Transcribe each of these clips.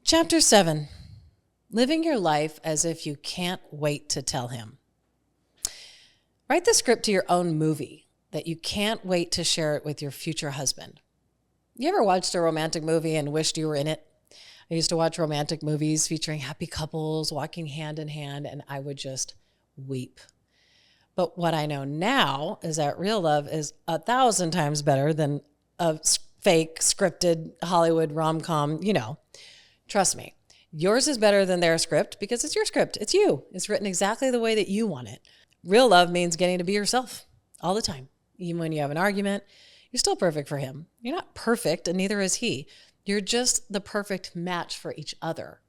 Chapter 7, living your life as if you can't wait to tell him. Write the script to your own movie that you can't wait to share it with your future husband. You ever watched a romantic movie and wished you were in it? I used to watch romantic movies featuring happy couples walking hand in hand, and I would just weep. But what I know now is that real love is 1,000 times better than a fake scripted Hollywood rom-com, Trust me, yours is better than their script because it's your script. It's you. It's written exactly the way that you want it. Real love means getting to be yourself all the time. Even when you have an argument, you're still perfect for him. You're not perfect, and neither is he. You're just the perfect match for each other.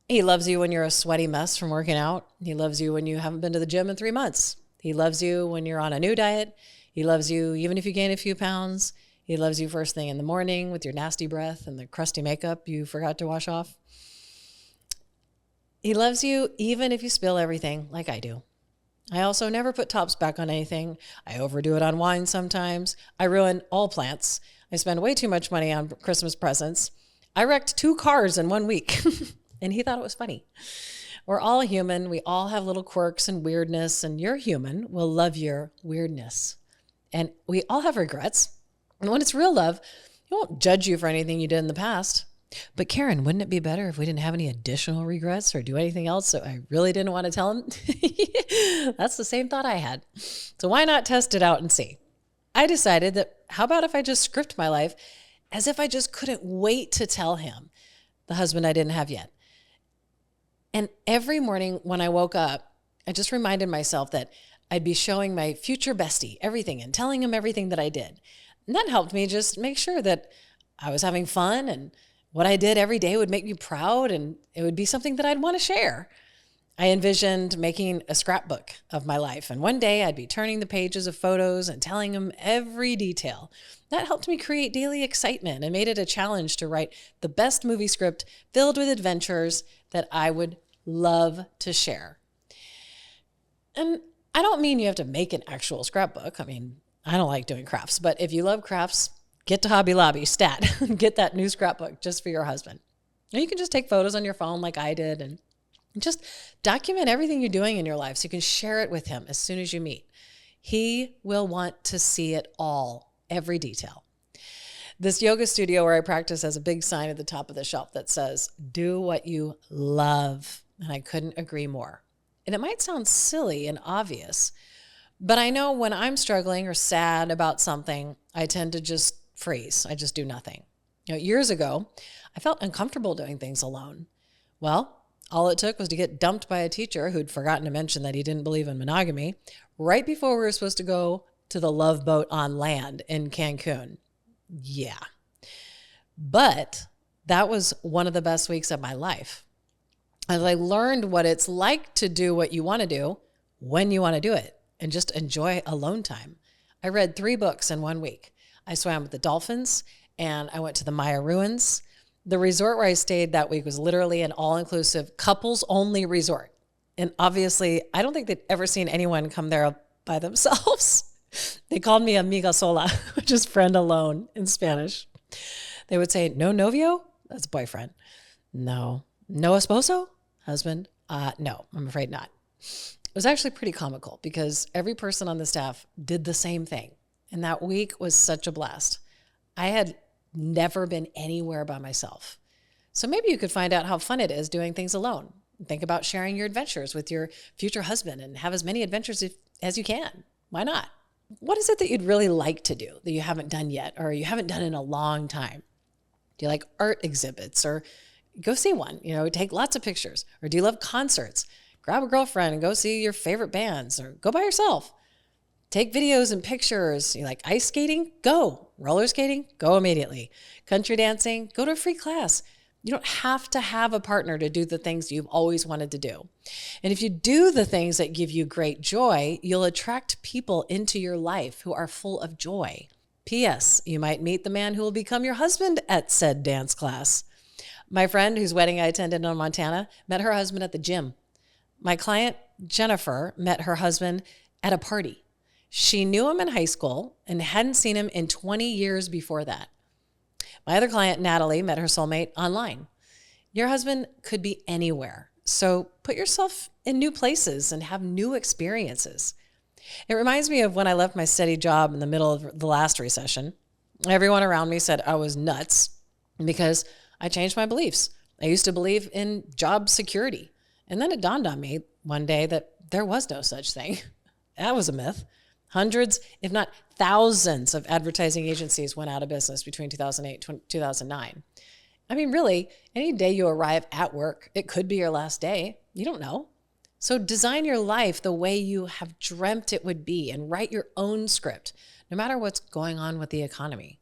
He loves you when you're a sweaty mess from working out. He loves you when you haven't been to the gym in 3 months. He loves you when you're on a new diet. He loves you even if you gain a few pounds. He loves you first thing in the morning with your nasty breath and the crusty makeup you forgot to wash off. He loves you even if you spill everything like I do. I also never put tops back on anything. I overdo it on wine sometimes. I ruin all plants. I spend way too much money on Christmas presents. I wrecked 2 cars in 1 week, and he thought it was funny. We're all human. We all have little quirks and weirdness, and you're human. We'll love your weirdness. And we all have regrets. And when it's real love, he won't judge you for anything you did in the past. But Karen, wouldn't it be better if we didn't have any additional regrets or do anything else so I really didn't want to tell him? That's the same thought I had. So why not test it out and see? I decided that how about if I just script my life as if I just couldn't wait to tell him, the husband I didn't have yet. And every morning when I woke up, I just reminded myself that I'd be showing my future bestie everything and telling him everything that I did. And that helped me just make sure that I was having fun and what I did every day would make me proud and it would be something that I'd want to share. I envisioned making a scrapbook of my life, and one day I'd be turning the pages of photos and telling him every detail. That helped me create daily excitement and made it a challenge to write the best movie script filled with adventures that I would love to share. And I don't mean you have to make an actual scrapbook. I don't like doing crafts, but if you love crafts, get to Hobby Lobby, stat, get that new scrapbook just for your husband. And you can just take photos on your phone like I did and just document everything you're doing in your life so you can share it with him as soon as you meet. He will want to see it all, every detail. This yoga studio where I practice has a big sign at the top of the shelf that says, "Do what you love." And I couldn't agree more. And it might sound silly and obvious, but I know when I'm struggling or sad about something, I tend to just freeze. I just do nothing. Years ago, I felt uncomfortable doing things alone. Well, all it took was to get dumped by a teacher who'd forgotten to mention that he didn't believe in monogamy right before we were supposed to go to the Love Boat on land in Cancun. Yeah. But that was one of the best weeks of my life. As I learned what it's like to do what you want to do when you want to do it and just enjoy alone time. I read 3 books in 1 week. I swam with the dolphins and I went to the Maya ruins. The resort where I stayed that week was literally an all-inclusive couples-only resort. And obviously, I don't think they'd ever seen anyone come there by themselves. They called me amiga sola, which is friend alone in Spanish. They would say, "No novio?" That's boyfriend. "No. No esposo?" Husband. No, I'm afraid not. It was actually pretty comical because every person on the staff did the same thing. And that week was such a blast. I had never been anywhere by myself. So maybe you could find out how fun it is doing things alone. Think about sharing your adventures with your future husband and have as many adventures as you can. Why not? What is it that you'd really like to do that you haven't done yet or you haven't done in a long time? Do you like art exhibits or go see one? Take lots of pictures. Or do you love concerts? Grab a girlfriend and go see your favorite bands or go by yourself. Take videos and pictures. You like ice skating? Go. Roller skating? Go immediately. Country dancing? Go to a free class. You don't have to have a partner to do the things you've always wanted to do. And if you do the things that give you great joy, you'll attract people into your life who are full of joy. P.S. You might meet the man who will become your husband at said dance class. My friend whose wedding I attended in Montana met her husband at the gym. My client, Jennifer, met her husband at a party. She knew him in high school and hadn't seen him in 20 years before that. My other client, Natalie, met her soulmate online. Your husband could be anywhere. So put yourself in new places and have new experiences. It reminds me of when I left my steady job in the middle of the last recession. Everyone around me said I was nuts because I changed my beliefs. I used to believe in job security. And then it dawned on me one day that there was no such thing. That was a myth. Hundreds, if not thousands, of advertising agencies went out of business between 2008 and 2009. I mean, really, any day you arrive at work, it could be your last day. You don't know. So design your life the way you have dreamt it would be and write your own script, no matter what's going on with the economy.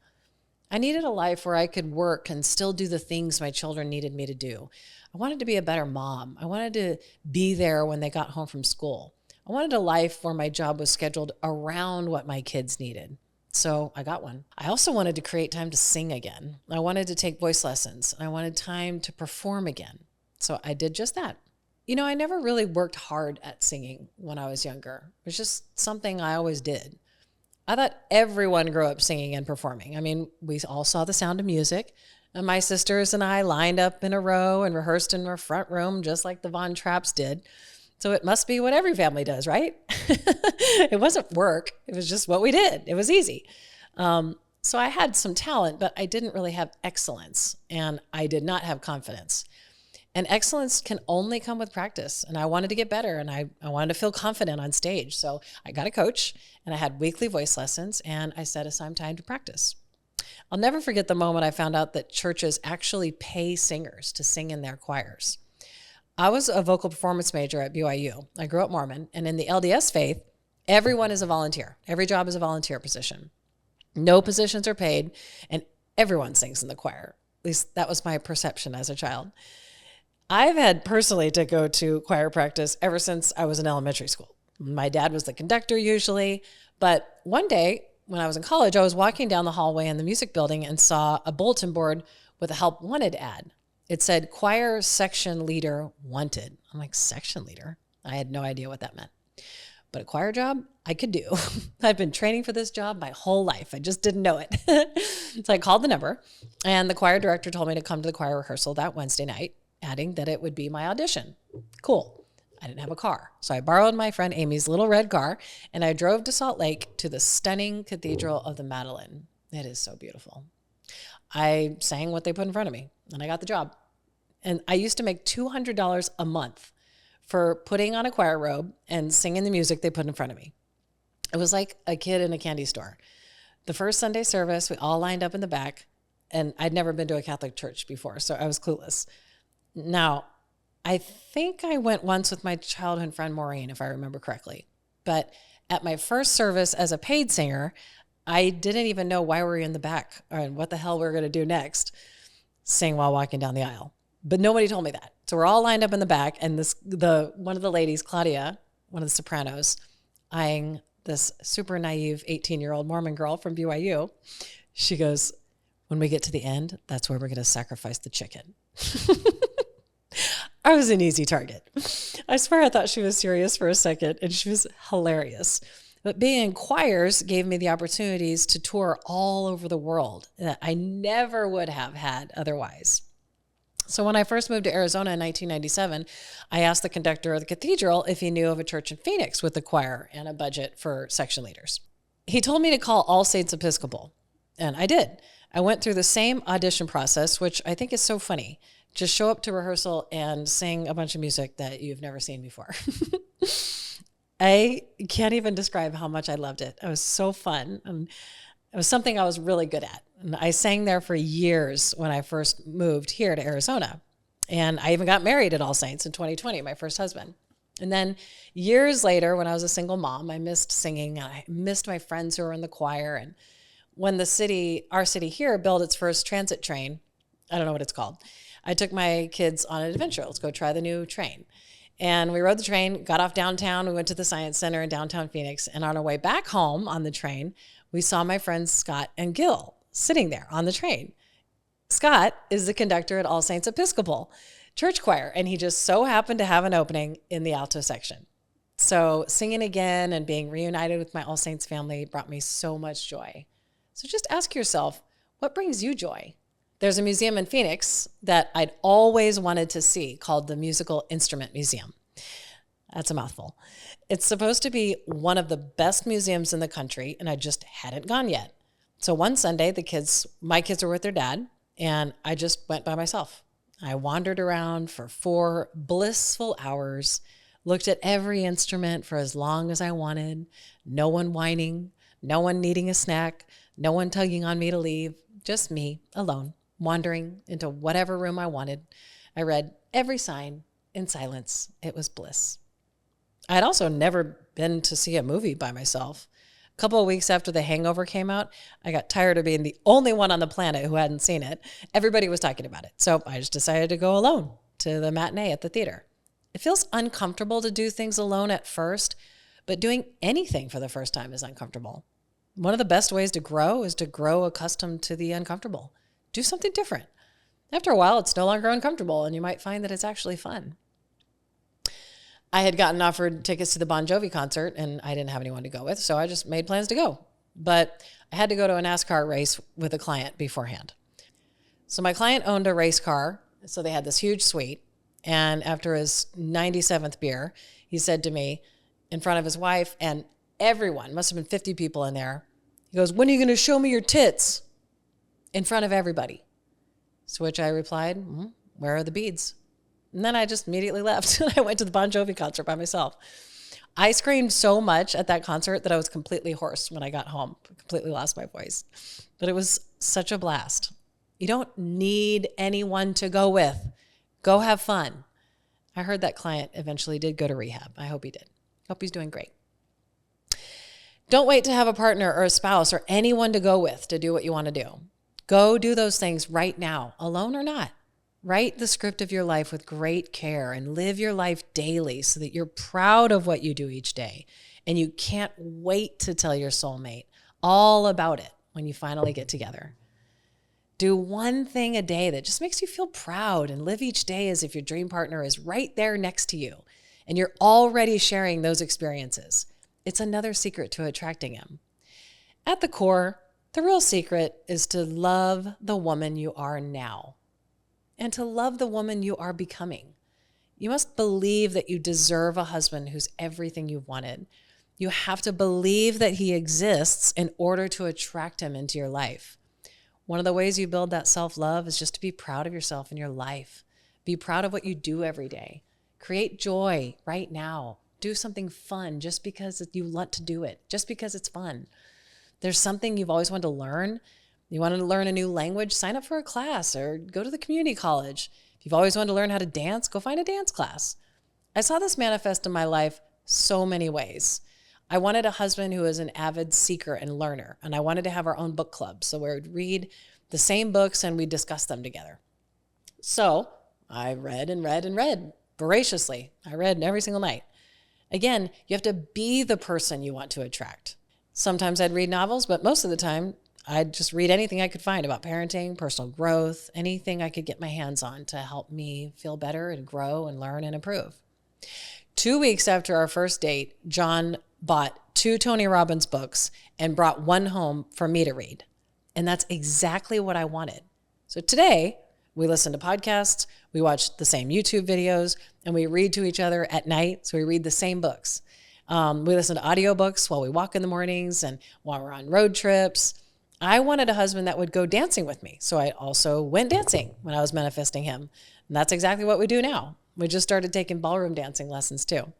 I needed a life where I could work and still do the things my children needed me to do. I wanted to be a better mom. I wanted to be there when they got home from school. I wanted a life where my job was scheduled around what my kids needed. So I got one. I also wanted to create time to sing again. I wanted to take voice lessons. I wanted time to perform again. So I did just that. You know, I never really worked hard at singing when I was younger. It was just something I always did. I thought everyone grew up singing and performing. I mean, we all saw The Sound of Music, and my sisters and I lined up in a row and rehearsed in our front room just like the Von Trapps did. So it must be what every family does, right? It wasn't work. It was just what we did. It was easy. So I had some talent, but I didn't really have excellence, and I did not have confidence. And excellence can only come with practice. And I wanted to get better, and I wanted to feel confident on stage. So I got a coach, and I had weekly voice lessons, and I set aside time to practice. I'll never forget the moment I found out that churches actually pay singers to sing in their choirs. I was a vocal performance major at BYU. I grew up Mormon, and in the LDS faith, everyone is a volunteer. Every job is a volunteer position. No positions are paid, and everyone sings in the choir. At least that was my perception as a child. I've had personally to go to choir practice ever since I was in elementary school. My dad was the conductor usually, but one day when I was in college, I was walking down the hallway in the music building and saw a bulletin board with a help wanted ad. It said choir section leader wanted. I'm like, section leader? I had no idea what that meant. But a choir job, I could do. I've been training for this job my whole life. I just didn't know it. So I called the number, and the choir director told me to come to the choir rehearsal that Wednesday night, adding that it would be my audition. Cool. I didn't have a car. So I borrowed my friend Amy's little red car, and I drove to Salt Lake to the stunning Cathedral of the Madeleine. It is so beautiful. I sang what they put in front of me, and I got the job. And I used to make $200 a month for putting on a choir robe and singing the music they put in front of me. It was like a kid in a candy store. The first Sunday service, we all lined up in the back, and I'd never been to a Catholic church before, so I was clueless. Now, I think I went once with my childhood friend Maureen, if I remember correctly. But at my first service as a paid singer, I didn't even know why we were in the back or what the hell we were going to do next, sing while walking down the aisle. But nobody told me that. So we're all lined up in the back, and one of the ladies, Claudia, one of the sopranos, eyeing this super naive 18-year-old Mormon girl from BYU, she goes, "When we get to the end, that's where we're going to sacrifice the chicken." I was an easy target. I swear I thought she was serious for a second, and she was hilarious. But being in choirs gave me the opportunities to tour all over the world that I never would have had otherwise. So when I first moved to Arizona in 1997, I asked the conductor of the cathedral if he knew of a church in Phoenix with a choir and a budget for section leaders. He told me to call All Saints Episcopal, and I did. I went through the same audition process, which I think is so funny. Just show up to rehearsal and sing a bunch of music that you've never seen before. I can't even describe how much I loved it. It was so fun. And it was something I was really good at. And I sang there for years when I first moved here to Arizona. And I even got married at All Saints in 2020, my first husband. And then years later, when I was a single mom, I missed singing. I missed my friends who were in the choir. And when our city here built its first transit train, I don't know what it's called, I took my kids on an adventure. Let's go try the new train. And we rode the train, got off downtown. We went to the Science Center in downtown Phoenix. And on our way back home on the train, we saw my friends Scott and Gil sitting there on the train. Scott is the conductor at All Saints Episcopal Church Choir, and he just so happened to have an opening in the alto section. So singing again and being reunited with my All Saints family brought me so much joy. So just ask yourself, what brings you joy? There's a museum in Phoenix that I'd always wanted to see called the Musical Instrument Museum. That's a mouthful. It's supposed to be one of the best museums in the country, and I just hadn't gone yet. So one Sunday, my kids were with their dad, and I just went by myself. I wandered around for 4 blissful hours, looked at every instrument for as long as I wanted, no one whining, no one needing a snack, no one tugging on me to leave, just me alone, wandering into whatever room I wanted. I read every sign in silence. It was bliss. I had also never been to see a movie by myself. A couple of weeks after The Hangover came out, I got tired of being the only one on the planet who hadn't seen it. Everybody was talking about it. So I just decided to go alone to the matinee at the theater. It feels uncomfortable to do things alone at first, but doing anything for the first time is uncomfortable. One of the best ways to grow is to grow accustomed to the uncomfortable. Do something different. After a while, it's no longer uncomfortable, and you might find that it's actually fun. I had gotten offered tickets to the Bon Jovi concert, and I didn't have anyone to go with, so I just made plans to go. But I had to go to a NASCAR race with a client beforehand. So my client owned a race car, so they had this huge suite. And after his 97th beer, he said to me in front of his wife and everyone, must have been 50 people in there, he goes, "When are you going to show me your tits?" In front of everybody. To which I replied, "Where are the beads?" And then I just immediately left. I went to the Bon Jovi concert by myself. I screamed so much at that concert that I was completely hoarse when I got home, completely lost my voice. But it was such a blast. You don't need anyone to go with. Go have fun. I heard that client eventually did go to rehab. I hope he did. Hope he's doing great. Don't wait to have a partner or a spouse or anyone to go with to do what you want to do. Go do those things right now, alone or not. Write the script of your life with great care and live your life daily so that you're proud of what you do each day. And you can't wait to tell your soulmate all about it when you finally get together. Do one thing a day that just makes you feel proud and live each day as if your dream partner is right there next to you and you're already sharing those experiences. It's another secret to attracting him. At the core, the real secret is to love the woman you are now and to love the woman you are becoming. You must believe that you deserve a husband who's everything you've wanted. You have to believe that he exists in order to attract him into your life. One of the ways you build that self-love is just to be proud of yourself and your life. Be proud of what you do every day. Create joy right now. Do something fun just because you want to do it, just because it's fun. There's something you've always wanted to learn. You wanted to learn a new language, sign up for a class or go to the community college. If you've always wanted to learn how to dance, go find a dance class. I saw this manifest in my life so many ways. I wanted a husband who was an avid seeker and learner, and I wanted to have our own book club. So we would read the same books and we'd discuss them together. So I read and read and read voraciously. I read every single night. Again, you have to be the person you want to attract. Sometimes I'd read novels, but most of the time I'd just read anything I could find about parenting, personal growth, anything I could get my hands on to help me feel better and grow and learn and improve. 2 weeks after our first date, John bought 2 Tony Robbins books and brought one home for me to read. And that's exactly what I wanted. So today, we listen to podcasts, we watch the same YouTube videos, and we read to each other at night. So we read the same books. We listen to audiobooks while we walk in the mornings and while we're on road trips. I wanted a husband that would go dancing with me. So I also went dancing when I was manifesting him. And that's exactly what we do now. We just started taking ballroom dancing lessons too.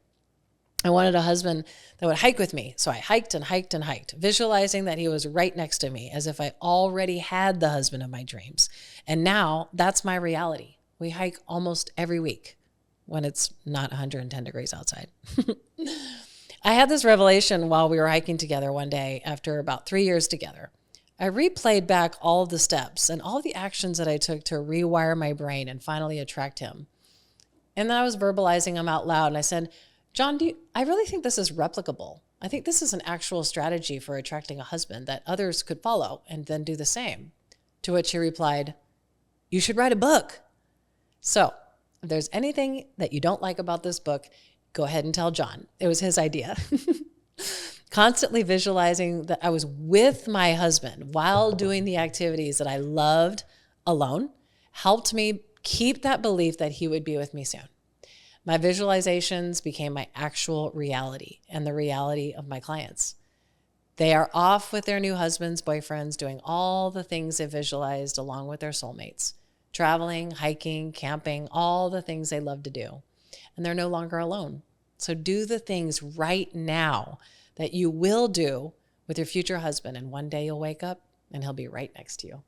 I wanted a husband that would hike with me. So I hiked and hiked and hiked, visualizing that he was right next to me as if I already had the husband of my dreams. And now that's my reality. We hike almost every week when it's not 110 degrees outside. I had this revelation while we were hiking together one day after about 3 years together. I replayed back all of the steps and all the actions that I took to rewire my brain and finally attract him. And then I was verbalizing them out loud and I said, John, I really think this is replicable. I think this is an actual strategy for attracting a husband that others could follow and then do the same. To which he replied, you should write a book. So if there's anything that you don't like about this book, go ahead and tell John. It was his idea. Constantly visualizing that I was with my husband while doing the activities that I loved alone helped me keep that belief that he would be with me soon. My visualizations became my actual reality and the reality of my clients. They are off with their new husbands, boyfriends, doing all the things they visualized along with their soulmates, traveling, hiking, camping, all the things they love to do. And they're no longer alone. So do the things right now that you will do with your future husband. And one day you'll wake up and he'll be right next to you.